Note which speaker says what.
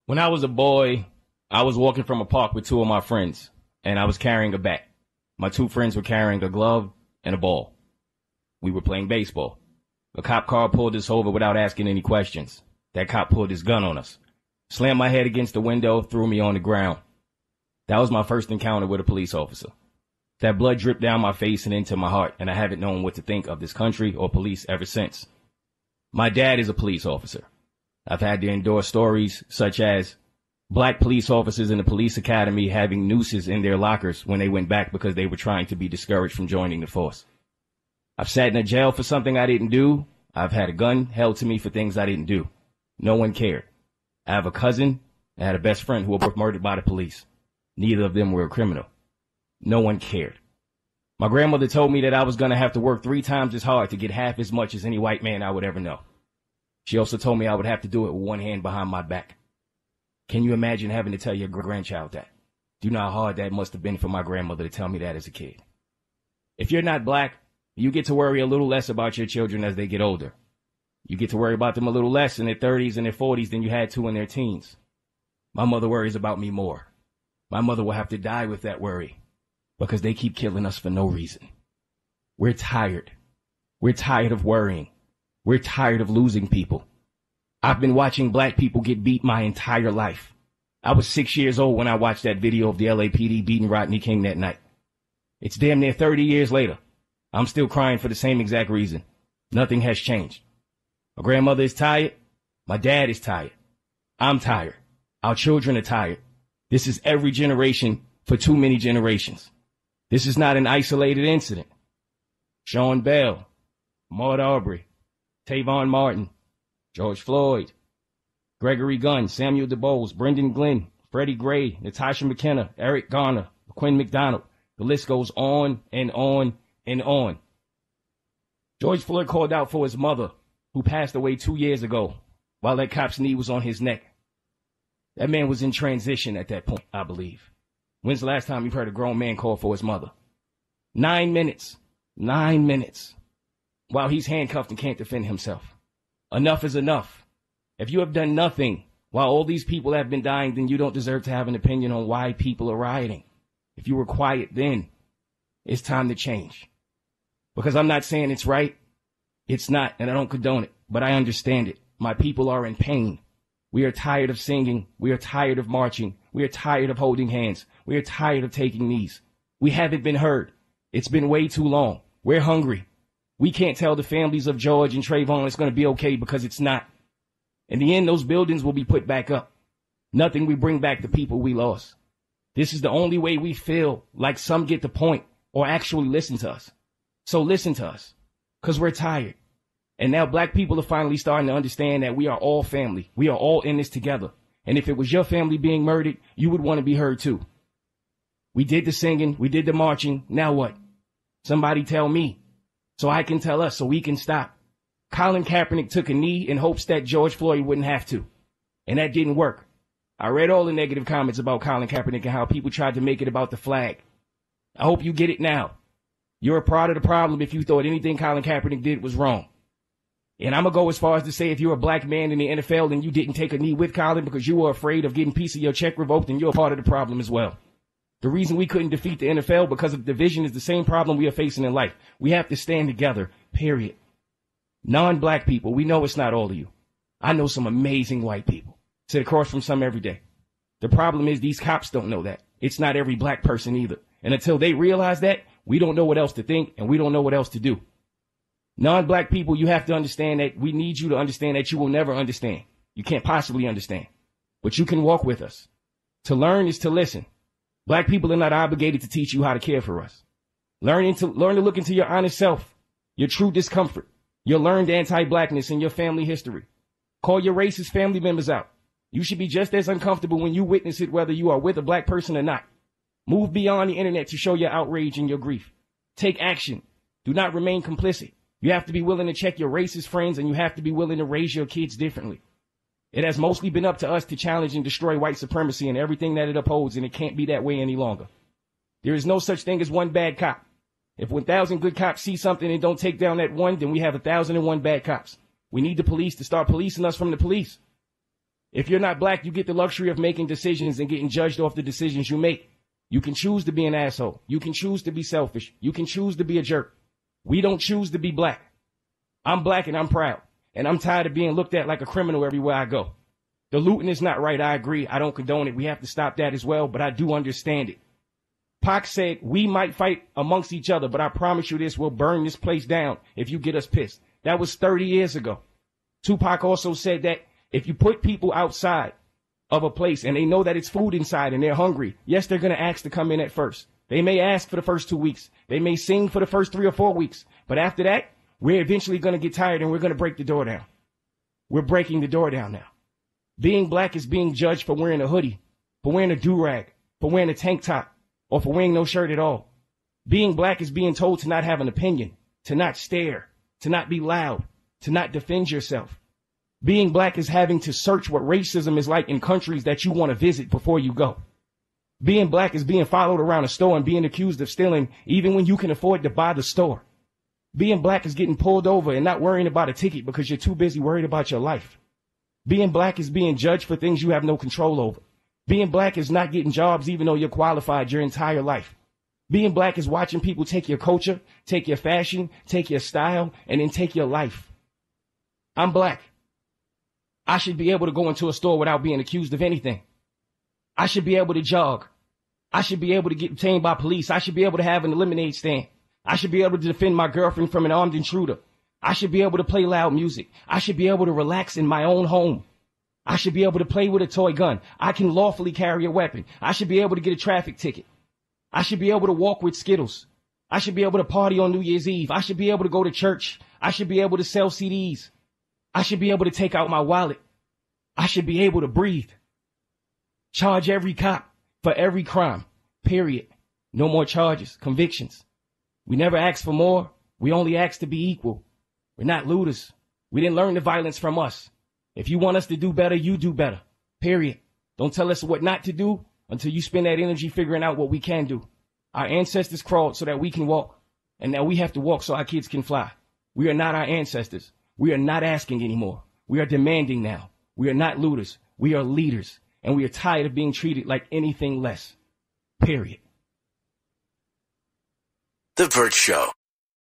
Speaker 1: When I was a boy, I was walking from a park with two of my friends, and I was carrying a bat. My two friends were carrying a glove and a ball. We were playing baseball. A cop car pulled us over without asking any questions. That cop pulled his gun on us, slammed my head against the window, threw me on the ground. That was my first encounter with a police officer. That blood dripped down my face and into my heart, and I haven't known what to think of this country or police ever since. My dad is a police officer. I've had to endure stories such as black police officers in the police academy having nooses in their lockers when they went back because they were trying to be discouraged from joining the force. I've sat in a jail for something I didn't do. I've had a gun held to me for things I didn't do. No one cared. I have a cousin and had a best friend who were both murdered by the police. Neither of them were a criminal. No one cared. My grandmother told me that I was going to have to work 3 times as hard to get half as much as any white man I would ever know. She also told me I would have to do it with one hand behind my back. Can you imagine having to tell your grandchild that? Do you know how hard that must have been for my grandmother to tell me that as a kid? If you're not black, you get to worry a little less about your children as they get older. You get to worry about them a little less in their 30s and their 40s than you had to in their teens. My mother worries about me more. My mother will have to die with that worry because they keep killing us for no reason. We're tired. We're tired of worrying. We're tired of losing people. I've been watching black people get beat my entire life. I was 6 years old when I watched that video of the LAPD beating Rodney King that night. It's damn near 30 years later. I'm still crying for the same exact reason. Nothing has changed. My grandmother is tired. My dad is tired. I'm tired. Our children are tired. This is every generation for too many generations. This is not an isolated incident. Sean Bell, Maud Arbery, Tavon Martin, George Floyd, Gregory Gunn, Samuel DuBose, Brendan Glenn, Freddie Gray, Natasha McKenna, Eric Garner, Quinn McDonald. The list goes on and on and on. George Floyd called out for his mother, who passed away 2 years ago, while that cop's knee was on his neck. That man was in transition at that point, I believe. When's the last time you've heard a grown man call for his mother? 9 minutes. 9 minutes. While he's handcuffed and can't defend himself. Enough is enough. If you have done nothing while all these people have been dying, then you don't deserve to have an opinion on why people are rioting. If you were quiet then, it's time to change. Because I'm not saying it's right. It's not, and I don't condone it, but I understand it. My people are in pain. We are tired of singing. We are tired of marching. We are tired of holding hands. We are tired of taking knees. We haven't been heard. It's been way too long. We're hungry. We can't tell the families of George and Trayvon it's going to be okay because it's not. In the end, those buildings will be put back up. Nothing we bring back the people we lost. This is the only way we feel like some get the point or actually listen to us. So listen to us because we're tired. And now black people are finally starting to understand that we are all family. We are all in this together. And if it was your family being murdered, you would want to be heard too. We did the singing. We did the marching. Now what? Somebody tell me. So I can tell us so we can stop. Colin Kaepernick took a knee in hopes that George Floyd wouldn't have to. And that didn't work. I read all the negative comments about Colin Kaepernick and how people tried to make it about the flag. I hope you get it now. You're a part of the problem if you thought anything Colin Kaepernick did was wrong. And I'm going to go as far as to say if you're a black man in the NFL and you didn't take a knee with Colin because you were afraid of getting a piece of your check revoked, then you're a part of the problem as well. The reason we couldn't defeat the NFL because of division is the same problem we are facing in life. We have to stand together, period. Non-black people, we know it's not all of you. I know some amazing white people. Sit across from some every day. The problem is these cops don't know that. It's not every black person either. And until they realize that, we don't know what else to think and we don't know what else to do. Non-black people, you have to understand that we need you to understand that you will never understand. You can't possibly understand. But you can walk with us. To learn is to listen. Black people are not obligated to teach you how to care for us. Learn to look into your honest self, your true discomfort, your learned anti-blackness and your family history. Call your racist family members out. You should be just as uncomfortable when you witness it, whether you are with a black person or not. Move beyond the internet to show your outrage and your grief. Take action. Do not remain complicit. You have to be willing to check your racist friends and you have to be willing to raise your kids differently. It has mostly been up to us to challenge and destroy white supremacy and everything that it upholds, and it can't be that way any longer. There is no such thing as one bad cop. If 1,000 good cops see something and don't take down that one, then we have 1,001 bad cops. We need the police to start policing us from the police. If you're not black, you get the luxury of making decisions and getting judged off the decisions you make. You can choose to be an asshole. You can choose to be selfish. You can choose to be a jerk. We don't choose to be black. I'm black and I'm proud. And I'm tired of being looked at like a criminal everywhere I go. The looting is not right. I agree. I don't condone it. We have to stop that as well. But I do understand it. Pac said we might fight amongst each other, but I promise you this, we'll burn this place down if you get us pissed. That was 30 years ago. Tupac also said that if you put people outside of a place and they know that it's food inside and they're hungry, yes, they're going to ask to come in at first. They may ask for the first 2 weeks. They may sing for the first 3 or 4 weeks. But after that, we're eventually going to get tired and we're going to break the door down. We're breaking the door down now. Being black is being judged for wearing a hoodie, for wearing a do-rag, for wearing a tank top, or for wearing no shirt at all. Being black is being told to not have an opinion, to not stare, to not be loud, to not defend yourself. Being black is having to search what racism is like in countries that you want to visit before you go. Being black is being followed around a store and being accused of stealing even when you can afford to buy the store. Being black is getting pulled over and not worrying about a ticket because you're too busy worried about your life. Being black is being judged for things you have no control over. Being black is not getting jobs even though you're qualified your entire life. Being black is watching people take your culture, take your fashion, take your style, and then take your life. I'm black. I should be able to go into a store without being accused of anything. I should be able to jog. I should be able to get detained by police. I should be able to have an lemonade stand. I should be able to defend my girlfriend from an armed intruder. I should be able to play loud music. I should be able to relax in my own home. I should be able to play with a toy gun. I can lawfully carry a weapon. I should be able to get a traffic ticket. I should be able to walk with Skittles. I should be able to party on New Year's Eve. I should be able to go to church. I should be able to sell CDs. I should be able to take out my wallet. I should be able to breathe. Charge every cop for every crime. Period. No more charges, convictions. We never asked for more. We only asked to be equal. We're not looters. We didn't learn the violence from us. If you want us to do better, you do better. Period. Don't tell us what not to do until you spend that energy figuring out what we can do. Our ancestors crawled so that we can walk, and now we have to walk so our kids can fly. We are not our ancestors. We are not asking anymore. We are demanding now. We are not looters. We are leaders, and we are tired of being treated like anything less. Period.
Speaker 2: The Bert Show.